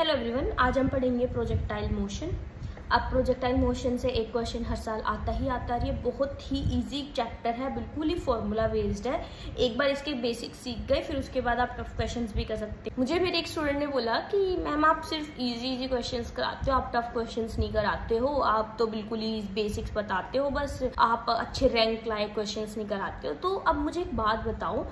Hello everyone, आज हम पढ़ेंगे प्रोजेक्टाइल मोशन। अब प्रोजेक्टाइल मोशन से एक क्वेश्चन हर साल आता ही आता है। ये बहुत ही इजी चैप्टर है, बिल्कुल ही फॉर्मूला बेस्ड है। एक बार इसके बेसिक्स सीख गए फिर उसके बाद आप टफ क्वेश्चंस भी कर सकते हैं। मुझे मेरे एक स्टूडेंट ने बोला कि मैम आप सिर्फ इजी क्वेश्चंस कराते हो, आप टफ क्वेश्चंस नहीं कराते हो, आप तो बिल्कुल ही बेसिक्स बताते हो, बस आप अच्छे रैंक लायक क्वेश्चंस नहीं कराते हो। तो अब मुझे एक बात बताओ,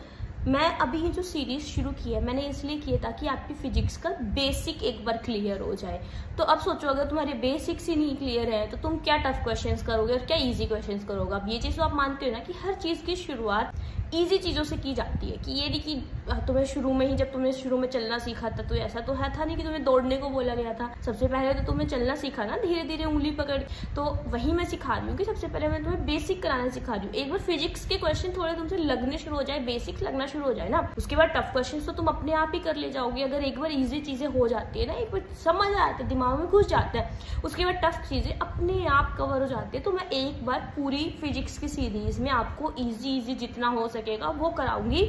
मैं अभी ये जो सीरीज शुरू की है मैंने इसलिए किया ताकि आपकी फिजिक्स का बेसिक एक बार क्लियर हो जाए। तो अब सोचो, अगर तुम्हारे बेसिक्स ही नहीं क्लियर है तो तुम क्या टफ क्वेश्चंस करोगे और क्या इजी क्वेश्चंस करोगे। अब ये चीज तो आप मानते हो ना कि हर चीज की शुरुआत इजी चीजों से की जाती है। कि ये नहीं कि तुम्हें शुरू में ही, जब तुमने शुरू में चलना सीखा था तो ऐसा तो है था नहीं कि तुम्हें दौड़ने को बोला गया था। सबसे पहले तो तुम्हें चलना सीखा ना, धीरे धीरे उंगली पकड़। तो वही मैं सिखा रही हूँ कि सबसे पहले मैं तुम्हें बेसिक कराना सिखा रही हूँ। एक बार फिजिक्स के क्वेश्चन थोड़े तुमसे लगने शुरू हो जाए, बेसिक्स लगना शुरू हो जाए ना, उसके बाद टफ क्वेश्चन तो तुम अपने आप ही कर ले जाओगे। अगर एक बार इजी चीजें हो जाती है ना, एक बार समझ आते हैं, दिमाग में घुस जाता है, उसके बाद टफ चीजें अपने आप कवर हो जाती है। तो मैं एक बार पूरी फिजिक्स की सीरीज में आपको इजी जितना हो सकेगा वो कराऊंगी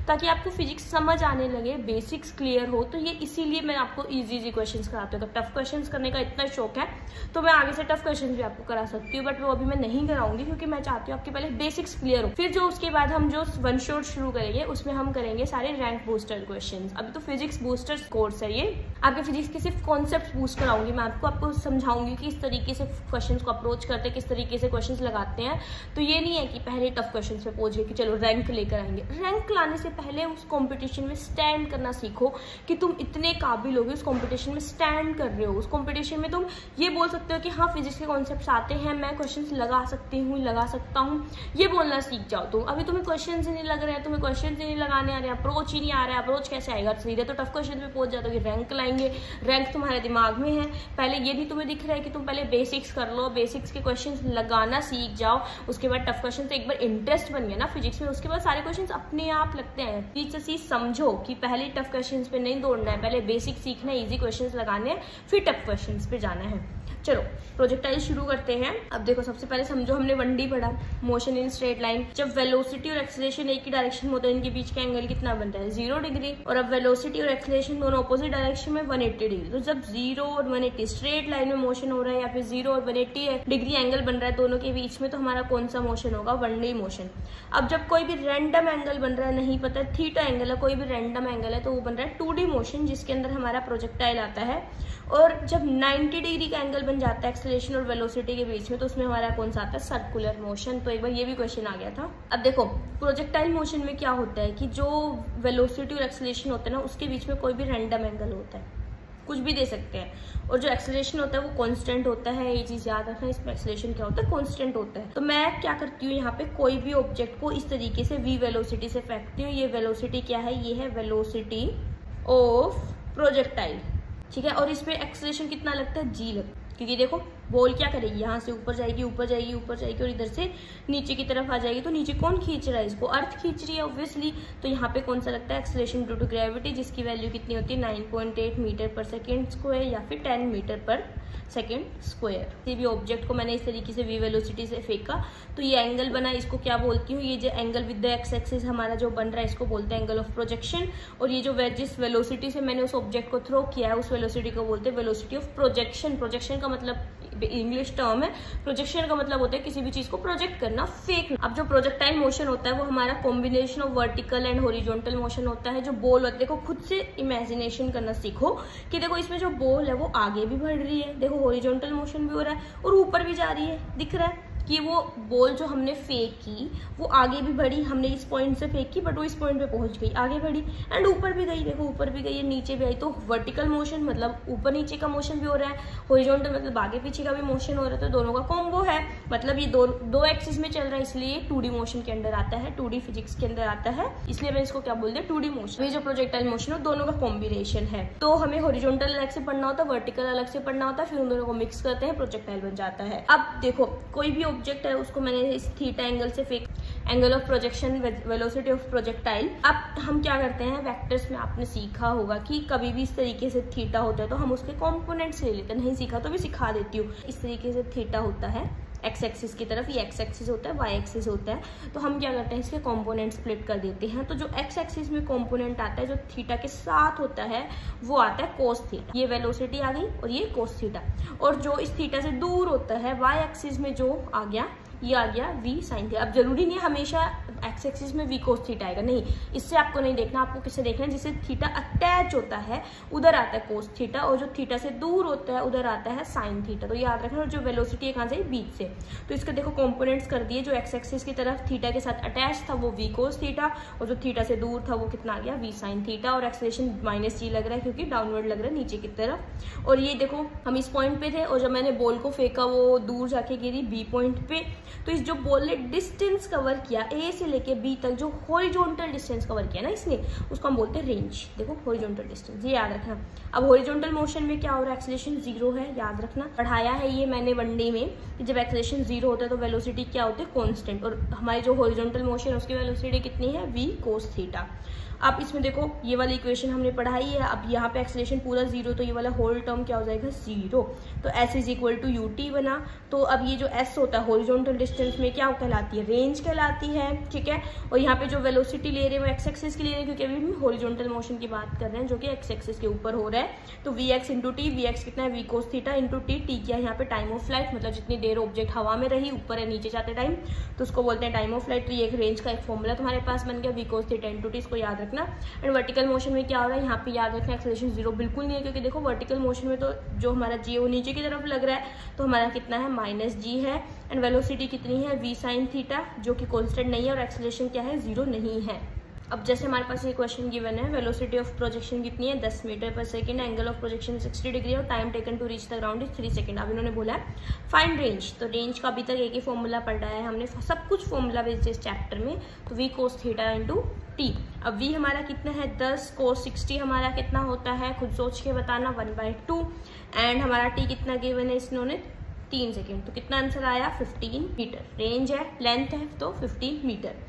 ताकि आपको फिजिक्स समझ आने लगे, बेसिक्स क्लियर हो। तो ये इसीलिए मैं आपको इजी क्वेश्चंस कराती हूँ। अगर टफ क्वेश्चंस करने का इतना शौक है तो मैं आगे से टफ क्वेश्चंस भी आपको करा सकती हूँ, बट वो अभी मैं नहीं कराऊंगी क्योंकि मैं चाहती हूँ आपके पहले बेसिक्स क्लियर हो। फिर जो उसके बाद हम जो वन शॉट शुरू करेंगे उसमें हम करेंगे सारे रैंक बूस्टर क्वेश्चंस। अभी तो फिजिक्स बूस्टर कोर्स है ये, आपके फिजिक्स के सिर्फ कॉन्सेप्ट बूस्ट कराऊंगी। मैं आपको समझाऊंगी कि इस तरीके से क्वेश्चंस को अप्रोच करते हैं, किस तरीके से क्वेश्चंस लगाते हैं। तो ये नहीं है कि पहले टफ क्वेश्चंस पे पहुंचे कि चलो रैंक लेकर आएंगे। रैंक लाने से पहले उस कंपटीशन में स्टैंड करना सीखो कि तुम इतने काबिल होगे, उस कंपटीशन में स्टैंड कर रहे हो। उस कंपटीशन में तुम ये बोल सकते हो कि हाँ फिजिक्स के कॉन्सेप्ट्स आते हैं, मैं क्वेश्चंस लगा सकती हूँ, लगा सकता हूँ, ये बोलना सीख जाओ तुम। अभी तुम्हें क्वेश्चंस ही नहीं लग रहे हैं, तुम्हें क्वेश्चंस ही नहीं लगाने आ रहे हैं, अप्रोच ही नहीं आ रहा है, अप्रोच कैसे आएगा? सीधे तो टफ क्वेश्चन पे पहुंच जाते हो, रैंक लाएंगे। रैंक तुम्हारे दिमाग में है, पहले ये नहीं तुम्हें दिख रहा है कि तुम पहले बेसिक्स कर लो, बेसिक्स के क्वेश्चंस लगाना सीख जाओ, उसके बाद टफ क्वेश्चन से एक बार इंटरेस्ट बन गया ना फिजिक्स में, उसके बाद सारे क्वेश्चंस अपने आप लगते हैं। चीज समझो कि पहले टफ क्वेश्चंस पे नहीं दौड़ना है, पहले बेसिक सीखना है, इजी क्वेश्चंस लगाने हैं, फिर टफ क्वेश्चंस पे जाना है। चलो प्रोजेक्टाइल शुरू करते हैं। अब देखो, सबसे पहले समझो हमने 1D पढ़ा, मोशन इन स्ट्रेट लाइन। जब वेलोसिटी और एक्सेलरेशन एक ही डायरेक्शन में होता है, इनके बीच का एंगल कितना बनता है? 0 डिग्री। और अब वेलोसिटी और एक्सेलरेशन दोनों ऑपोजिट डायरेक्शन में 180 डिग्री। तो जब 0 और 180 स्ट्रेट लाइन में मोशन हो रहा है या फिर 0 और 180 डिग्री एंगल बन रहा है दोनों के बीच में, तो हमारा कौन सा मोशन होगा? 1D motion. अब जब कोई भी रैंडम एंगल बन रहा है, नहीं पता थीटा एंगल है, कोई भी रैंडम एंगल है, तो वो बन रहा है 2D मोशन, जिसके अंदर हमारा प्रोजेक्टाइल आता है। और जब 90 डिग्री का एंगल बन जाता है एक्सेलरेशन और वेलोसिटी के बीच में, तो उसमें हमारा कौन सा आता है? Circular motion. तो एक बार ये भी क्वेश्चन आ गया था। अब देखो प्रोजेक्टाइल मोशन में क्या होता है कि जो वेलोसिटी और एक्सेलरेशन होता है ना, उसके बीच में कोई भी रैंडम एंगल होता है, कुछ भी दे सकते हैं। और जो एक्सेलरेशन होता है वो कांस्टेंट होता है, ये चीज याद रखना। इसमें एक्सेलरेशन क्या होता है? कांस्टेंट होता है। तो मैं क्या करती हूँ, यहाँ पे कोई भी ऑब्जेक्ट को इस तरीके से v वेलोसिटी से फेंकती हूँ। ये वेलोसिटी क्या है? ये है वेलोसिटी ऑफ प्रोजेक्टाइल, ठीक है। और इसमें एक्सेलरेशन कितना लगता है? g लगता है। क्योंकि देखो बॉल क्या करेगी, यहाँ से ऊपर जाएगी, ऊपर जाएगी, ऊपर जाएगी, और इधर से नीचे की तरफ आ जाएगी। तो नीचे कौन खींच रहा है इसको? अर्थ खींच रही है ऑब्वियसली। तो यहाँ पे कौन सा लगता है? एक्सेलरेशन ड्यू टू ग्रेविटी, जिसकी वैल्यू कितनी होती है? 9.8 मीटर पर सेकेंड स्क्वायर या फिर 10 मीटर पर सेकेंड स्क्वायर। किसी भी ऑब्जेक्ट को मैंने इस तरीके से v वेलोसिटी से फेंका तो ये एंगल बना, इसको क्या बोलती हूँ? ये जो angle with the x axis हमारा जो बन रहा है, इसको बोलते हैं एंगल ऑफ प्रोजेक्शन। और ये जो जिस वेलोसिटी से मैंने उस ऑब्जेक्ट को थ्रो किया है, उस वेलोसिटी को बोलते हैं वेलोसिटी ऑफ प्रोजेक्शन। प्रोजेक्शन का मतलब इंग्लिश टर्म है, प्रोजेक्शन का मतलब होता है किसी भी चीज को प्रोजेक्ट करना, फेंकना। अब जो प्रोजेक्टाइल मोशन होता है वो हमारा combination of vertical and horizontal motion होता है। जो बॉल होता है, देखो खुद से इमेजिनेशन करना सीखो कि देखो इसमें जो बॉल है वो आगे भी बढ़ रही है, देखो हॉरिजॉन्टल मोशन भी हो रहा है और ऊपर भी जा रही है। दिख रहा है कि वो बॉल जो हमने फेंकी वो आगे भी बढ़ी, हमने इस पॉइंट से फेंकी बट वो इस पॉइंट पे पहुंच गई, आगे बढ़ी, एंड ऊपर भी गई। देखो ऊपर भी गई है, नीचे भी आई। तो वर्टिकल मोशन मतलब ऊपर नीचे का मोशन भी हो रहा है, हॉरिजॉन्टल मतलब आगे पीछे का भी मोशन हो रहा है। तो दोनों का कॉम्बो है, मतलब ये दो एक्सिस में चल रहा है, इसलिए 2D मोशन के अंदर आता है, 2D फिजिक्स के अंदर आता है, इसलिए मैं इसको क्या बोलते हैं? 2D motion. ये जो प्रोजेक्टाइल मोशन है दोनों का कॉम्बिनेशन है। तो हमें हॉरिजॉन्टल अलग से पढ़ना होता है, वर्टिकल अलग से पढ़ना होता है, फिर उन दोनों को मिक्स करते हैं, प्रोजेक्टाइल बन जाता है। अब देखो कोई भी ऑब्जेक्ट है, उसको मैंने इस थीटा एंगल से फेंक, angle of projection, velocity of projectile. अब हम क्या करते हैं, वेक्टर्स में आपने सीखा होगा कि कभी भी इस तरीके से थीटा होता है तो हम उसके कंपोनेंट्स ले लेते हैं। नहीं सीखा तो भी सिखा देती हूँ। इस तरीके से थीटा होता है, एक्स एक्सिस की तरफ, ये एक्स एक्सिस होता है, वाई एक्सिस होता है। तो हम क्या करते हैं, इसके कॉम्पोनेंट स्प्लिट कर देते हैं। तो जो एक्स एक्सिस में कॉम्पोनेंट आता है जो थीटा के साथ होता है वो आता है कोस थीटा। ये वेलोसिटी आ गई और ये कोस थीटा। और जो इस थीटा से दूर होता है वाई एक्सिस में जो आ गया, ये आ गया वी साइन थीटा। अब जरूरी नहीं है हमेशा एक्स एक्सिस में वी कोस थीटा आएगा, नहीं, इससे आपको नहीं देखना, आपको किससे देखना है, जिससे थीटा अटैच होता है उधर आता है कोस थीटा, और जो थीटा से दूर होता है उधर आता है साइन थीटा। तो याद रखना। और जो वेलोसिटी है कहाँ से, बीच से। तो इसके देखो कंपोनेंट्स कर दिए। जो एक्स एक्सिस की तरफ थीटा के साथ अटैच था वो वी कोस थीटा, और जो थीटा से दूर था वो कितना आ गया, वी साइन थीटा। और एक्सेलरेशन माइनस जी लग रहा है क्योंकि डाउनवर्ड लग रहा है नीचे की तरफ। और ये देखो हम इस पॉइंट पे थे और जब मैंने बॉल को फेंका वो दूर जाके गिरी बी पॉइंट पे। तो इस जो बॉल ने डिस्टेंस कवर किया ए से लेके बी तक, जो हॉरिजॉन्टल डिस्टेंस कवर किया ना इसने, उसको हम बोलते हैं रेंज। देखो हॉरिजॉन्टल डिस्टेंस, ये याद रखना। अब हॉरिजॉन्टल मोशन में क्या हो रहा है, एक्सेलरेशन 0 है, याद रखना। पढ़ाया है ये मैंने वनडे में कि जब एक्सेलरेशन 0 होता है तो वेलोसिटी क्या होती है, कांस्टेंट। और हमारी जो हॉरिजॉन्टल मोशन है उसकी वेलोसिटी कितनी है, वी कोस थीटा। अब इसमें देखो ये वाली इक्वेशन हमने पढ़ाई है। अब यहाँ पे एक्सेलरेशन पूरा 0, तो ये वाला होल टर्म क्या हो जाएगा, 0। तो s is equal to u t बना। तो अब ये जो s होता है हॉरिजॉन्टल डिस्टेंस में क्या कहलाती है, रेंज कहलाती है, ठीक है। और यहाँ पे जो वेलोसिटी ले रहे हैं वो एक्स एक्सिस की ले रहे हैं, क्योंकि अभी हम हॉरिजॉन्टल मोशन की बात कर रहे हैं जो कि एक्स एक्सिस के ऊपर हो रहा है। तो v x into t, v x कितना है, v cos theta into t. T क्या है यहाँ पे, टाइम ऑफ फ्लाइट, मतलब जितनी देर ऑब्जेक्ट हवा में रही, ऊपर है नीचे जाते टाइम, तो उसको बोलते हैं टाइम ऑफ फ्लाइट। तो ये एक रेंज का एक फॉर्मूला तुम्हारे पास बन गया, v cos theta into t, इसको याद रखना। एंड वर्टिकल मोशन में क्या हो रहा है, यहाँ पे याद रखना एक्सेलरेशन 0 बिल्कुल नहीं है, क्योंकि देखो वर्टिकल मोशन में तो जो हमारा जी है वो नीचे की तरफ लग रहा है, तो हमारा कितना है, माइनस जी है। एंड वेलोसिटी कितनी है, वी साइन थीटा, जो कि कांस्टेंट नहीं है, और एक्सेलरेशन क्या है, 0 नहीं है। अब जैसे हमारे पास ये क्वेश्चन गिवन है, वेलोसिटी ऑफ प्रोजेक्शन कितनी है, 10 metre per second, angle of projection 60 degree और time taken to reach the ground is 3 second. अब इन्होंने बोला है फाइंड रेंज। तो रेंज का अभी तक एक ही फॉर्मूला पढ़ रहा है हमने, सब कुछ फॉर्मूला बेस्ड इस चैप्टर में। तो v cos theta into t. अब v हमारा कितना है, 10, कोस 60 हमारा कितना होता है, खुद सोच के बताना, 1/2। एंड हमारा t कितना गिवन है इन्होंने, 3 सेकेंड। तो कितना आंसर आया, 15 मीटर। रेंज है, लेंथ है, तो 15 मीटर।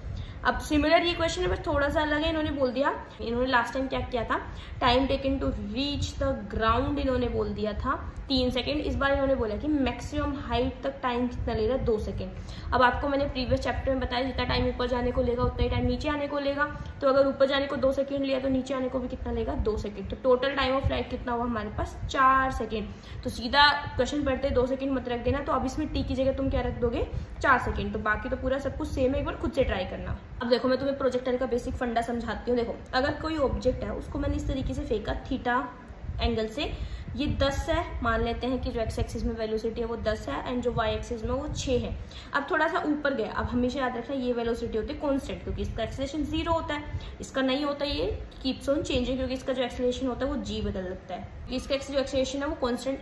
अब सिमिलर ये क्वेश्चन है, बस थोड़ा सा अलग है। इन्होंने बोल दिया, इन्होंने लास्ट टाइम क्या किया था, time taken to reach the ground इन्होंने बोल दिया था 3 सेकेंड। इस बार इन्होंने बोला कि मैक्सिमम हाइट तक टाइम कितना ले रहा है, 2 सेकेंड। अब आपको मैंने प्रीवियस चैप्टर में बताया जितना टाइम ऊपर जाने को लेगा उतना ही टाइम नीचे आने को लेगा। तो अगर ऊपर जाने को 2 सेकेंड लिया तो नीचे आने को भी कितना लेगा, 2 सेकेंड। तो टोटल टाइम ऑफ फ्लाइट कितना हुआ हमारे पास, 4 सेकेंड। तो सीधा क्वेश्चन पढ़ते 2 सेकेंड मत रख देना। तो अब इसमें टी की जगह तुम क्या रख दोगे, 4 सेकेंड। तो बाकी तो पूरा सब कुछ सेम है, एक बार खुद से ट्राई करना। अब देखो मैं तुम्हें प्रोजेक्टाइल का बेसिक फंडा समझाती हूँ। देखो अगर कोई ऑब्जेक्ट है उसको मैंने इस तरीके से फेंका थीटा एंगल से, ये 10 है, मान लेते हैं कि जो एक्स एक्सिस में वेलोसिटी है वो 10 है एंड जो वाई एक्सिस में वो 6 है। अब थोड़ा सा ऊपर गया। अब हमेशा याद रखना ये वेलोसिटी होती है कांस्टेंट, क्योंकि इसका एक्सेलरेशन 0 होता है, इसका नहीं होता, ये कीप्स ऑन चेंजिंग, क्योंकि इसका जो एक्सेलरेशन होता है वो जी बदल लगता है। इसका जो एक्सेलरेशन है वो कांस्टेंट,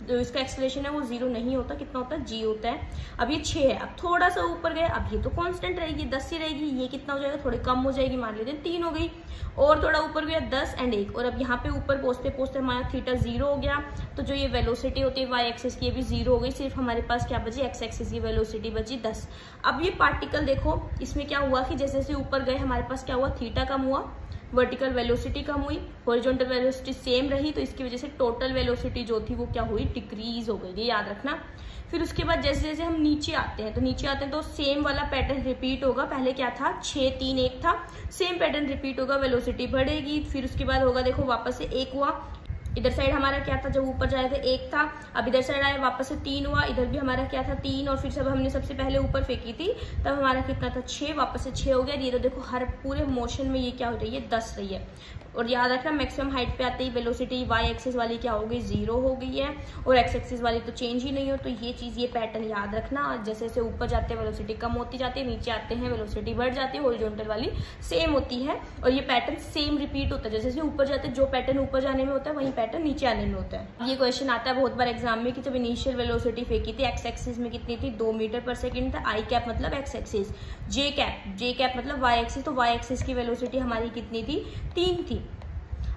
जो इसका एक्सेलरेशन है वो 0 नहीं होता, कितना होता है, जी होता है। अब ये 6 है, अब थोड़ा सा ऊपर गए, अब ये तो कांस्टेंट रहेगी, 10 ही रहेगी। ये कितना हो जाएगा, थोड़ी कम हो जाएगी, मान लेते हैं 3 हो गई। और थोड़ा ऊपर गया 10 एंड 1, और अब यहाँ पे ऊपर पहुंचते पहुंचते हमारा थीटा 0 हो गया। तो जो ये वेलोसिटी होती है वाई एक्सिस की, ये भी 0 हो गई। सिर्फ हमारे पास क्या बची, एक्स एक्सिस की वेलोसिटी बची 10। अब ये पार्टिकल देखो, इसमें क्या हुआ कि जैसे जैसे ऊपर गए हमारे पास क्या हुआ, थीटा कम हुआ, वर्टिकल वेलोसिटी कम हुई, हॉरिजॉन्टल वेलोसिटी सेम रही। तो इसकी वजह से टोटल वेलोसिटी जो थी वो क्या हुई, डिक्रीज हो गई, ये याद रखना। फिर उसके बाद जैसे जैसे हम नीचे आते हैं, तो नीचे आते हैं तो सेम वाला पैटर्न रिपीट होगा। पहले क्या था, 6, 3, 1 था, सेम पैटर्न रिपीट होगा, वेलोसिटी बढ़ेगी। फिर उसके बाद होगा, देखो वापस से 1 हुआ, इधर साइड हमारा क्या था, जब ऊपर जाए थे 1 था, अब इधर साइड आया वापस से 3 हुआ, इधर भी हमारा क्या था 3, और फिर सब हमने सबसे पहले ऊपर फेंकी थी तब हमारा कितना था 6, वापस से 6 हो गया। ये तो देखो हर पूरे मोशन में ये क्या हो रही है, 10 रही है। और याद रखना मैक्सिमम हाइट पे आते ही वेलोसिटी वाई एक्सिस वाली क्या हो गई, 0 हो गई है, और एक्स एक्सिस वाली तो चेंज ही नहीं हो। तो ये चीज़, ये पैटर्न याद रखना। जैसे जैसे ऊपर जाते हैं वेलोसिटी कम होती जाती है, नीचे आते हैं वेलोसिटी बढ़ जाती है, हॉरिजॉन्टल वाली सेम होती है। और ये पैटर्न सेम रिपीट होता है, जैसे जैसे ऊपर जाते हैं जो पैटर्न ऊपर जाने में होता है वही पैटर्न नीचे आने में होता है। ये क्वेश्चन आता है बहुत बार एग्जाम में कि जब इनिशियल वेलोसिटी फेंकी थी एक्स एक्सिस में कितनी थी, 2 मीटर पर सेकेंड था। आई कैप मतलब एक्स एक्सिस, जे कैप मतलब वाई एक्सिस, तो वाई एक्सिस की वेलोसिटी हमारी कितनी थी, 3 थी।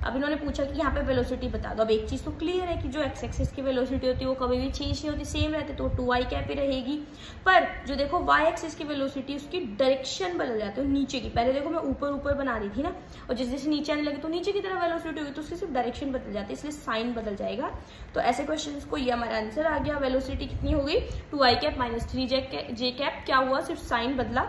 अब इन्होंने पूछा कि यहाँ पे वेलोसिटी बता दो। अब एक चीज तो क्लियर है कि जो एक्स एक्सिस की वेलोसिटी होती है वो कभी भी चेंज नहीं होती, सेम रहती, तो 2i कैप ही रहेगी। पर जो देखो y एक्सिस की वेलोसिटी उसकी डायरेक्शन बदल जाती है नीचे की। पहले देखो मैं ऊपर ऊपर बना रही थी ना, और जैसे जैसे नीचे आने लगे तो नीचे की तरफ वेलोसिटी हुई तो उसकी सिर्फ डायरेक्शन बदल जाती है, इसलिए साइन बदल जाएगा। तो ऐसे क्वेश्चन को ये हमारा आंसर आ गया। वेलोसिटी कितनी हो गई 2i cap minus 3j cap, क्या हुआ सिर्फ साइन बदला,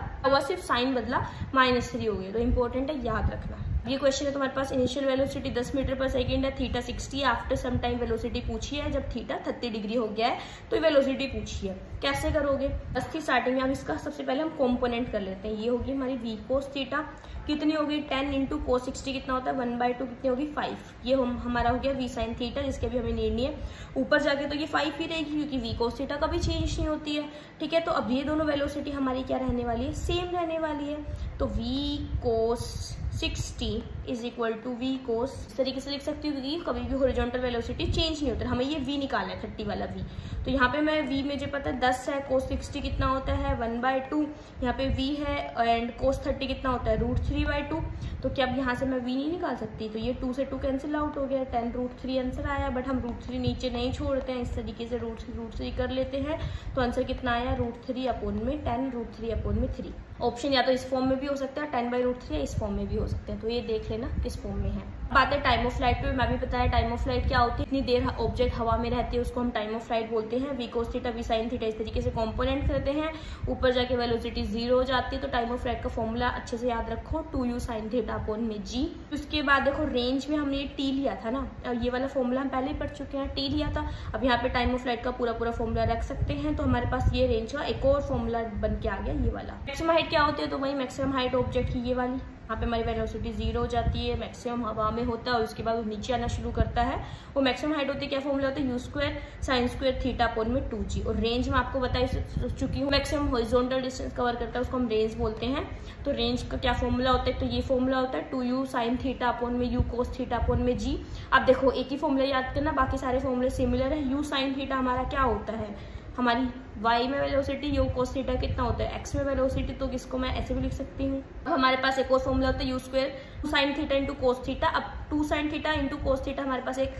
-3 हो गया। तो इंपॉर्टेंट है, याद रखना। ये क्वेश्चन है तुम्हारे पास, initial velocity 10 metre per second है, थीटा 60 है, आफ्टर सम टाइम वेलोसिटी पूछी है, जब थीटा 30 डिग्री हो गया है तो वेलोसिटी पूछी है। कैसे करोगे, बस की स्टार्टिंग में हम इसका सबसे पहले हम कॉम्पोनेंट कर लेते हैं। ये होगी हमारी v cos थीटा, कितनी होगी 10 इंटू cos 60 कितना होता है 1/2, कितनी होगी 5। ये हमारा हो गया v sin थीटा, जिसके अभी हमें नीड नहीं है। ऊपर जाके तो ये 5 ही रहेगी क्योंकि v cos थीटा कभी चेंज नहीं होती है, ठीक है। तो अब ये दोनों वेलोसिटी हमारी क्या रहने वाली है, सेम रहने वाली है। तो v cos 60 is equal to v cos, इस तरीके से लिख सकती हूँ क्योंकि कभी भी हॉरिजॉन्टल वेलोसिटी चेंज नहीं होता, हमें ये v निकालना है 30 वाला v। तो यहाँ पे मैं v मुझे पता है 10 है, cos 60 कितना होता है 1/2, यहाँ पे v है, एंड cos 30 कितना होता है √3/2। तो क्या अब यहाँ से मैं v नहीं निकाल सकती, तो ये 2 से 2 कैंसिल आउट हो गया, 10 √3 आंसर आया। बट हम √3 नीचे नहीं छोड़ते हैं, इस तरीके से √3 कर लेते हैं। तो आंसर कितना आया √3/10 √3/3। ऑप्शन या तो इस फॉर्म में भी हो सकता है 10/√3, या इस फॉर्म में भी हो सकते हैं, तो ये देख लेना किस फॉर्म में है। बात है टाइम ऑफ फ्लाइट पे, मैं भी बताया टाइम ऑफ फ्लाइट क्या होती है, इतनी देर ऑब्जेक्ट हवा में रहती है उसको हम टाइम ऑफ फ्लाइट बोलते हैं। v cos theta v sin theta इस तरीके से कंपोनेंट करते हैं, ऊपर जाके वेलोसिटी 0 हो जाती है। तो टाइम ऑफ फ्लाइट का फॉर्मूला अच्छे से याद रखो, 2u sin थीटा अपॉन में g। उसके बाद देखो रेंज में हमने ये t लिया था ना, और ये वाला फॉर्मूला हम पहले ही पढ़ चुके हैं, t लिया था। अब यहाँ पे टाइम ऑफ फ्लाइट का पूरा फॉर्मूला रख सकते हैं, तो हमारे पास ये रेंज का एक और फॉर्मूला बन के आ गया, ये वाला। मैक्सिमम हाइट क्या होती है, तो वही मैक्सिमम हाइट ऑब्जेक्ट की ये वाली, यहाँ पे हमारी वेलोसिटी 0 हो जाती है, मैक्सिमम हवा में होता है और उसके बाद वो नीचे आना शुरू करता है, वो मैक्सिमम हाइट होती है। क्या फॉर्मूला होता है u² sin² थीटा अपॉन में 2g। और रेंज में आपको बता चुकी हूँ, मैक्सिमम हॉरिजॉन्टल डिस्टेंस कवर करता है उसको हम रेंज बोलते हैं। तो रेंज का क्या फॉर्मूला होता है, तो ये फॉर्मूला होता है 2u sin थीटा अपॉन में u cos थीटा अपॉन में g। अब देखो एक ही फॉर्मूला याद करना, बाकी सारे फॉर्मूले सिमिलर है। u sin थीटा हमारा क्या होता है, हमारी y में वेलोसिटी, u cos थीटा कितना होता है x में वेलोसिटी, तो किसको मैं ऐसे भी लिख सकती हूँ। अब हमारे पास एक और फॉर्मूला होता है u² sin theta into cos theta. अब 2 sin theta into cos theta हमारे पास एक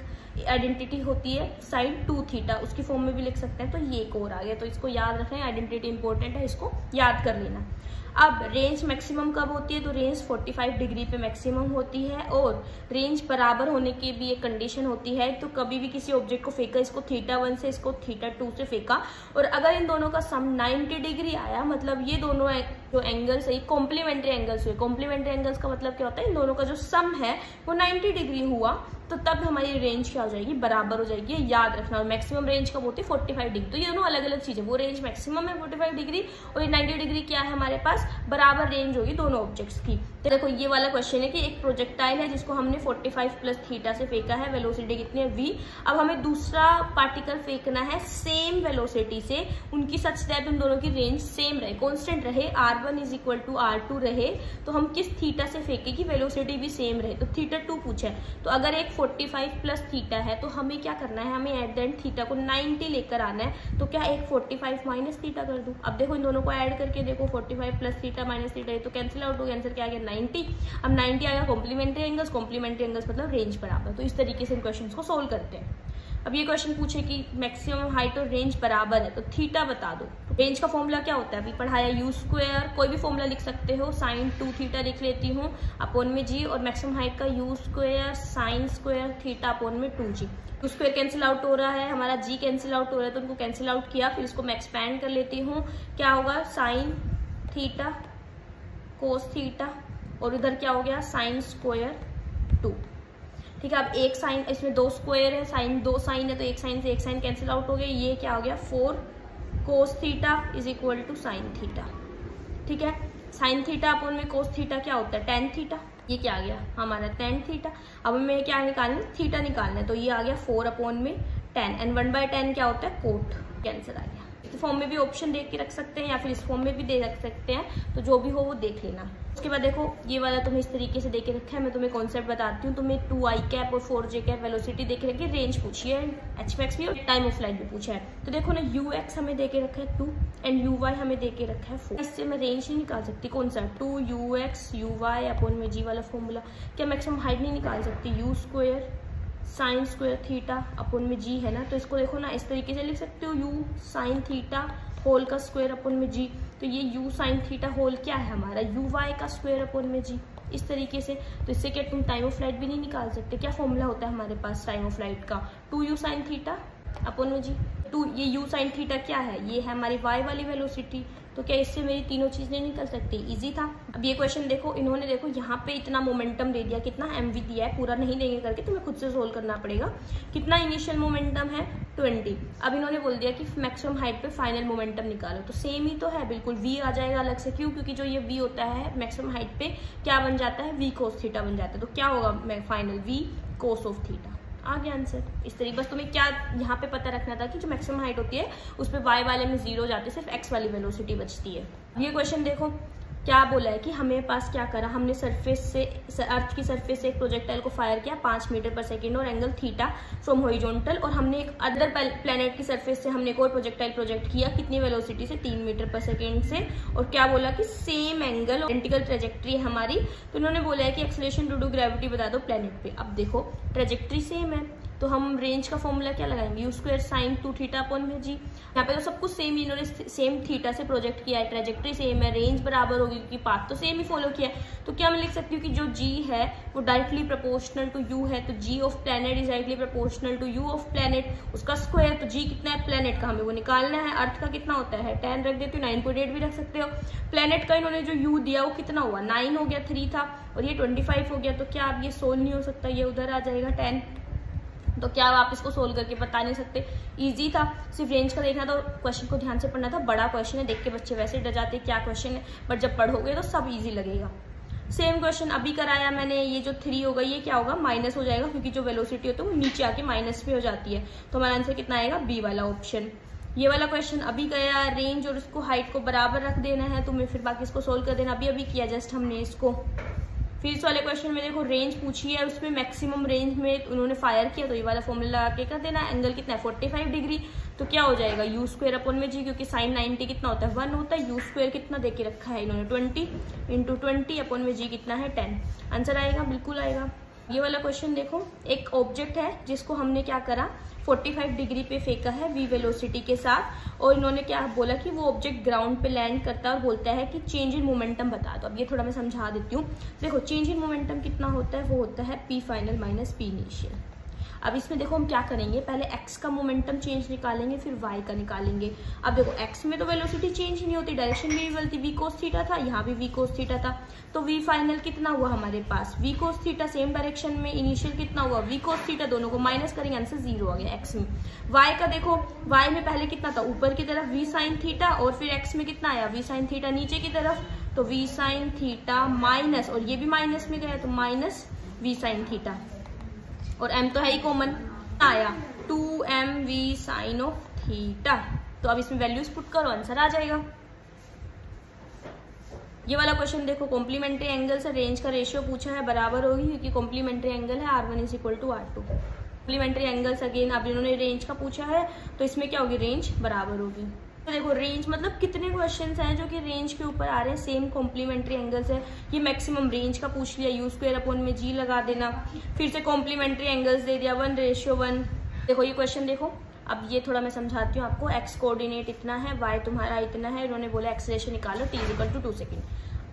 आइडेंटिटी होती है sin 2 थीटा, उसकी फॉर्म में भी लिख सकते हैं। तो ये एक और आ गया, तो इसको याद रखना है, आइडेंटिटी इंपॉर्टेंट है, इसको याद कर लेना। अब रेंज मैक्सिमम कब होती है, तो रेंज 45 डिग्री पे मैक्सिमम होती है, और रेंज बराबर होने की भी एक कंडीशन होती है। तो कभी भी किसी ऑब्जेक्ट को फेंका, इसको θ1 से इसको θ2 से फेंका, और अगर इन दोनों का सम 90 डिग्री आया, मतलब ये दोनों जो एंगल्स है कॉम्प्लीमेंट्री एंगल्स हुए। कॉम्प्लीमेंट्री एंगल्स का मतलब क्या होता है, इन दोनों का जो सम है वो 90 डिग्री हुआ, तो तब हमारी रेंज क्या हो जाएगी, बराबर हो जाएगी। याद रखना। और मैक्सिमम रेंज कब होती है 45 डिग्री। तो ये दोनों अलग अलग चीजें, वो रेंज मैक्सिमम है 45 डिग्री, और ये 90 डिग्री क्या है हमारे पास, बराबर रेंज होगी दोनों ऑब्जेक्ट्स की। तो देखो ये वाला क्वेश्चन है कि एक प्रोजेक्टाइल है जिसको हमने 45 प्लस थीटा से फेंका है, वेलोसिटी कितनी है v। अब हमें दूसरा पार्टिकल फेंकना है सेम वेलोसिटी से, उनकी सच दैट उन दोनों की रेंज सेम रहे, कांस्टेंट रहे, r1 is equal to r2 रहे। तो हम किस थीटा से फेंके कि वेलोसिटी भी सेम रहे, तो θ2 पूछा है। तो अगर एक 45 प्लस थीटा है तो हमें क्या करना है, हमें एट द एंड थीटा को 90 लेकर आना है। तो क्या एक 45 माइनस थीटा कर दूं। अब देखो इन दोनों को ऐड करके देखो, 45 प्लस थीटा माइनस थीटा, ये तो कैंसिल आउट हो गया, आंसर क्या आ गया 90। अब 90 आया कॉम्प्लीमेंट्री एंगल्स, कॉम्प्लीमेंट्री एंगल्स मतलब रेंज बराबर। तो इस तरीके से इन क्वेश्चन को सोल्व करते हैं। अब ये क्वेश्चन पूछे कि मैक्सिमम हाइट और रेंज बराबर है, तो थीटा बता दो। रेंज का फॉर्मूला क्या होता है, अभी पढ़ाया, u², कोई भी फॉर्मूला लिख सकते हो, sin 2 थीटा लिख लेती हूँ अपॉन में g, और मैक्सिमम हाइट का u² sin² थीटा अपॉन में 2g। u² कैंसिल आउट हो रहा है, हमारा g कैंसिल आउट हो रहा है, तो उनको कैंसिल आउट किया, फिर इसको मैं एक्सपैंड कर लेती हूँ। क्या होगा, sin थीटा cos थीटा, और इधर क्या हो गया sin² 2। ठीक है। अब एक साइन, इसमें 2 स्क्वायर है, साइन 2 साइन है, तो एक साइन से एक साइन कैंसिल आउट हो गया। ये क्या हो गया 4 cos theta is equal to sine theta. ठीक है। साइन थीटा अपॉन में cos थीटा क्या होता है tan थीटा। ये क्या आ गया हमारा tan थीटा। अब हमें क्या निकालना है, थीटा निकालना है, तो ये आ गया 4 अपॉन में tan, एंड 1/10 क्या होता है कोट, कैंसिल आ गया। इस फॉर्म में भी ऑप्शन देख के रख सकते हैं या फिर इस फॉर्म में भी दे रख सकते हैं, तो जो भी हो वो देख लेना। उसके बाद देखो ये वाला तुम्हें इस तरीके से देके रखा है, मैं तुम्हें कॉन्सेप्ट बताती हूँ। तुम्हें 2i कैप और 4j कैप वेलोसिटी देके रखी है, रेंज पूछी है, hmax भी और टाइम ऑफ फ्लाइट भी पूछा है। तो देखो ना ux हमें देके रखा है 2 एंड uy हमें देके रखा है 4। इससे मैं रेंज नहीं निकाल सकती, कौन सा 2ux uy अपॉन में g वाला फॉर्मूला। क्या मैक्सिमम हाइट नहीं निकाल सकती, u square sine square theta upon में g है ना। तो इसको देखो ना इस तरीके से लिख सकते हो, u साइन थीटा होल का स्क्वायर अपॉन में g। तो ये u साइन थीटा होल क्या है हमारा, uy का स्क्वायर अपॉन में g, इस तरीके से। तो इससे क्या तुम टाइम ऑफ फ्लाइट भी नहीं निकाल सकते। क्या फॉर्मूला होता है हमारे पास टाइम ऑफ फ्लाइट का, 2u साइन थीटा अपॉन में g। तो ये u साइन थीटा क्या है, ये है हमारी y वाली वेलोसिटी। तो क्या इससे मेरी तीनों चीजें निकल सकती, इजी था। अब ये क्वेश्चन देखो, इन्होंने देखो यहाँ पे इतना मोमेंटम दे दिया, कितना mv दिया है, पूरा नहीं देंगे करके तुम्हें खुद से सोल्व करना पड़ेगा। कितना इनिशियल मोमेंटम है 20। अब इन्होंने बोल दिया कि मैक्सिमम हाइट पे फाइनल मोमेंटम निकालो, तो सेम ही तो है बिल्कुल, v आ जाएगा अलग से। क्यों, क्योंकि जो ये v होता है मैक्सिमम हाइट पे क्या बन जाता है, v cos थीटा बन जाता है। तो क्या होगा final, v cos of theta. आ गया आंसर। इस तरीके बस तुम्हें क्या यहाँ पे पता रखना था कि जो मैक्सिमम हाइट होती है उस पर y वाले में 0 जाते, सिर्फ x वाली वेलोसिटी बचती है। ये क्वेश्चन देखो क्या बोला है कि हमें पास क्या करा, हमने सरफेस से अर्थ की सरफेस से एक प्रोजेक्टाइल को फायर किया 5 मीटर पर सेकेंड और एंगल थीटा फ्रॉम हॉरिजॉन्टल, और हमने एक अदर प्लेनेट की सरफेस से हमने एक और प्रोजेक्टाइल प्रोजेक्ट किया कितनी वेलोसिटी से, 3 मीटर पर सेकेंड से। और क्या बोला कि सेम एंगल और आइडेंटिकल ट्रेजेक्ट्री है हमारी। तो उन्होंने बोला है कि एक्सेलरेशन ड्यू टू ग्रेविटी बता दो प्लेनेट पे। अब देखो ट्रेजेक्ट्री सेम है, तो हम रेंज का फॉर्मूला क्या लगाएंगे, u square sine 2 theta upon में g। यहाँ पे तो सब कुछ सेम, इन्होंने सेम थीटा से प्रोजेक्ट किया है, ट्रेजेक्ट्री सेम है, रेंज बराबर होगी क्योंकि पाथ तो सेम ही फॉलो किया है। तो क्या मैं लिख सकती हूँ कि जो g है वो डायरेक्टली प्रोपोर्शनल टू u है, तो g of planet is directly proportional to u of planet, उसका स्क्वायर। तो g कितना है प्लेनेट का, हमें वो निकालना है। अर्थ का कितना होता है 10 रख देती हूँ, 9.8 भी रख सकते हो। प्लेनेट का इन्होंने जो u दिया वो कितना हुआ, 9 हो गया, 3 था और ये 25 हो गया। तो क्या अब ये सोल्व नहीं हो सकता, ये उधर आ जाएगा 10। तो क्या आप इसको सोल्व करके बता नहीं सकते, इजी था। सिर्फ रेंज का देखना था और क्वेश्चन को ध्यान से पढ़ना था। बड़ा क्वेश्चन है, देख के बच्चे वैसे डर जाते क्या क्वेश्चन है, बट जब पढ़ोगे तो सब इजी लगेगा। सेम क्वेश्चन अभी कराया मैंने, ये जो 3 होगा ये क्या होगा, माइनस हो जाएगा क्योंकि जो वेलोसिटी होती है वो नीचे आके माइनस पे हो जाती है। तो हमारा आंसर कितना आएगा, बी वाला ऑप्शन। ये वाला क्वेश्चन अभी गया, रेंज और इसको हाइट को बराबर रख देना है तुम्हें, फिर बाकी इसको सोल्व कर देना। अभी किया जस्ट हमने इसको। फिर इस वाले क्वेश्चन में देखो रेंज पूछी है, उसमें मैक्सिमम रेंज में उन्होंने फायर किया, तो ये वाला फॉर्मूला लगा के कर देना। एंगल कितना है 45 डिग्री, तो क्या हो जाएगा u स्क्वायर अपॉन में g, क्योंकि साइन 90 कितना होता है 1 होता है। u स्क्वायर कितना दे के रखा है इन्होंने 20 इंटू 20 अपॉन में g कितना है 10। आंसर आएगा, बिल्कुल आएगा। ये वाला क्वेश्चन देखो, एक ऑब्जेक्ट है जिसको हमने क्या करा 45 डिग्री पे फेंका है v वेलोसिटी के साथ, और इन्होंने क्या बोला कि वो ऑब्जेक्ट ग्राउंड पे लैंड करता है और बोलता है कि चेंज इन मोमेंटम बता दो। अब ये थोड़ा मैं समझा देती हूँ। देखो चेंज इन मोमेंटम कितना होता है, वो होता है p final minus p initial. अब इसमें देखो हम क्या करेंगे, पहले x का मोमेंटम चेंज निकालेंगे, फिर y का निकालेंगे। अब देखो x में तो वेलोसिटी चेंज नहीं होती, डायरेक्शन भी नहीं बदलती, v cos थीटा था, यहाँ भी v cos थीटा था। तो v फाइनल कितना हुआ हमारे पास, v cos theta same direction में, इनिशियल कितना हुआ v cos थीटा, दोनों को माइनस करेंगे, आंसर 0 आ गया x में। y का देखो, y में पहले कितना था ऊपर की तरफ v साइन थीटा, और फिर x में कितना आया v साइन थीटा नीचे की तरफ, तो v साइन थीटा माइनस, और ये भी माइनस में गया तो माइनस v साइन थीटा, और m तो है ही कॉमन, आया 2mv साइन ऑफ थीटा। तो अब इसमें वैल्यूज पुट करो, आंसर आ जाएगा। ये वाला क्वेश्चन देखो, कॉम्प्लीमेंट्री एंगल से रेंज का रेशियो पूछा है, बराबर होगी क्योंकि कॉम्प्लीमेंट्री एंगल है r1 is equal to r2। Complementary angles again अब इन्होंने रेंज का पूछा है, तो इसमें क्या होगी, रेंज बराबर होगी। तो देखो रेंज मतलब कितने क्वेश्चंस हैं जो कि रेंज के ऊपर आ रहे हैं, सेम कॉम्प्लीमेंट्री एंगल्स है। ये मैक्सिमम रेंज का पूछ लिया, u स्क्वायर अपॉन में g लगा देना, फिर से कॉम्प्लीमेंट्री एंगल्स दे दिया 1:1। देखो ये क्वेश्चन देखो, अब ये थोड़ा मैं समझाती हूँ आपको। x कोऑर्डिनेट इतना है, y तुम्हारा इतना है, इन्होंने बोला एक्सेलरेशन निकालो t इक्वल टू 2 सेकेंड।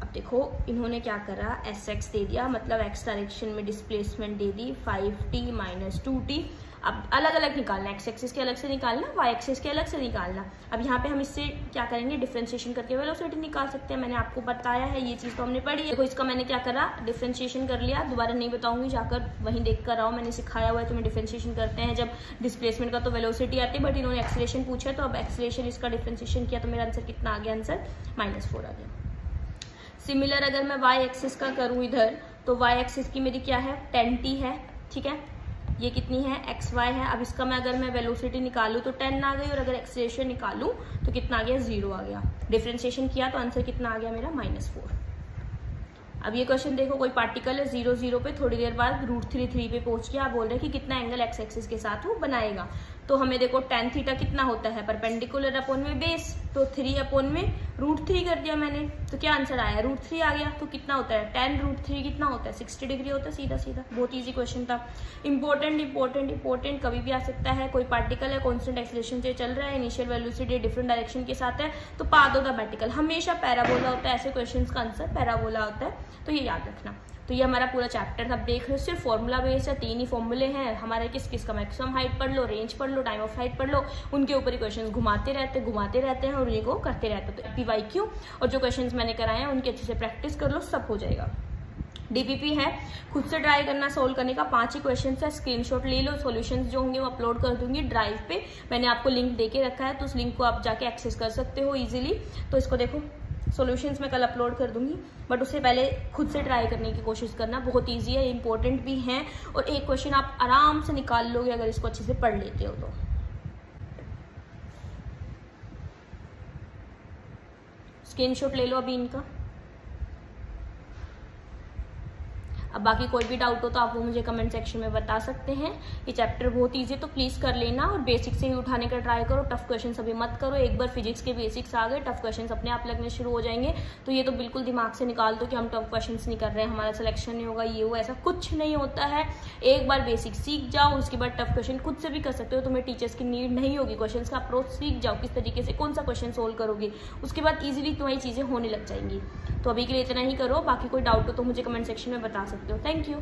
अब देखो इन्होंने क्या करा, sx दे दिया, मतलब x डायरेक्शन में डिस्प्लेसमेंट दे दी 5t माइनस 2t। अब अलग अलग निकालना, x एक्सिस के अलग से निकालना, y एक्सिस के अलग से निकालना। अब यहाँ पे हम इससे क्या करेंगे, डिफरेंशिएशन करके वेलोसिटी निकाल सकते हैं। मैंने आपको बताया है, ये चीज़ तो हमने पढ़ी है। देखो इसका मैंने क्या करा, डिफरेंशिएशन कर लिया, दोबारा नहीं बताऊंगी, जाकर वहीं देख कर आओ, मैंने सिखाया हुआ है तुम्हें। डिफरेंशिएशन करते हैं जब डिस्प्लेसमेंट का तो वेलोसिटी आती है, बट इन्होंने एक्सेलरेशन पूछा है, तो अब एक्सेलरेशन इसका डिफरेंशिएशन किया तो मेरा आंसर कितना आ गया, आंसर -4 आ गया। सिमिलर अगर मैं y एक्सिस का करूँ इधर, तो y एक्सिस की मेरी क्या है 10t है, ठीक है। ये कितनी है, एक्स वाई है। अब इसका मैं अगर मैं वेलोसिटी निकालूँ तो 10 आ गई, और अगर एक्सेलरेशन निकालूँ तो कितना आ गया, 0 आ गया। डिफ्रेंशिएशन किया तो आंसर कितना आ गया मेरा, -4। अब ये क्वेश्चन देखो, कोई पार्टिकल है 0 0 पे, थोड़ी देर बाद √3 पे पहुंच गया। आप बोल रहे हैं कि कितना एंगल एक्स एक्सिस के साथ वो बनाएगा। तो हमें देखो tan थीटा कितना होता है, परपेंडिकुलर अपॉन में बेस, तो 3 अपॉन में √3 कर दिया मैंने, तो क्या आंसर आया, √3 आ गया। तो कितना होता है, tan √3 कितना होता है, 60 डिग्री होता है, सीधा सीधा। बहुत ईजी क्वेश्चन था। इंपॉर्टेंट कभी भी आ सकता है। कोई पार्टिकल है, कॉन्स्टेंट एक्सेलरेशन से चल रहा है, इनिशियल वेलोसिटी डिफरेंट डायरेक्शन के साथ है, तो पाथ ऑफ द पार्टिकल हमेशा पैराबोला होता है। ऐसे क्वेश्चन का आंसर पैराबोला होता है, तो ये याद रखना। तो ये हमारा पूरा चैप्टर आप देख रहे हो, सिर्फ फॉर्मूला बेस है, 3 ही फॉर्मूले हैं हमारे। किस किस का मैक्सिमम हाइट पढ़ लो, रेंज पढ़ लो, टाइम ऑफ हाइट पढ़ लो, उनके ऊपर ही क्वेश्चंस घुमाते रहते हैं और उन्हीं को करते रहते हैं। तो PYQ और जो क्वेश्चंस मैंने कराए हैं उनकी अच्छे से प्रैक्टिस कर लो, सब हो जाएगा। DPP है, खुद से ट्राई करना सोल्व करने का, 5 ही क्वेश्चन है। स्क्रीनशॉट ले लो, सॉल्यूशंस जो होंगे वो अपलोड कर दूंगी ड्राइव पे। मैंने आपको लिंक देके रखा है, तो उस लिंक को आप जाके एक्सेस कर सकते हो इजीली। तो इसको देखो, सॉल्यूशंस मैं कल अपलोड कर दूंगी, बट उससे पहले खुद से ट्राई करने की कोशिश करना। बहुत इजी है, इंपॉर्टेंट भी है, और एक क्वेश्चन आप आराम से निकाल लोगे अगर इसको अच्छे से पढ़ लेते हो तो। स्क्रीनशॉट ले लो अभी इनका। अब बाकी कोई भी डाउट हो तो आप वो मुझे कमेंट सेक्शन में बता सकते हैं। ये चैप्टर बहुत ईजी है, तो प्लीज कर लेना, और बेसिक से ही उठाने का ट्राई करो। टफ क्वेश्चन अभी मत करो। एक बार फिजिक्स के बेसिक्स आ गए, टफ क्वेश्चन अपने आप लगने शुरू हो जाएंगे। तो ये तो बिल्कुल दिमाग से निकाल दो कि हम टफ क्वेश्चन नहीं कर रहे हैं, हमारा सिलेक्शन नहीं होगा, ये वो, ऐसा कुछ नहीं होता है। एक बार बेसिक सीख जाओ, उसके बाद टफ क्वेश्चन खुद से भी कर सकते हो। तुम्हें टीचर्स की नीड नहीं होगी, क्वेश्चन का अप्रोच सीख जाओ, किस तरीके से कौन सा क्वेश्चन सोल्व करोगे, उसके बाद ईजिली तुम्हारी चीजें होने लग जाएंगी। तो अभी के लिए इतना ही करो, बाकी कोई डाउट हो तो मुझे कमेंट सेक्शन में बता सकते हो। Thank you.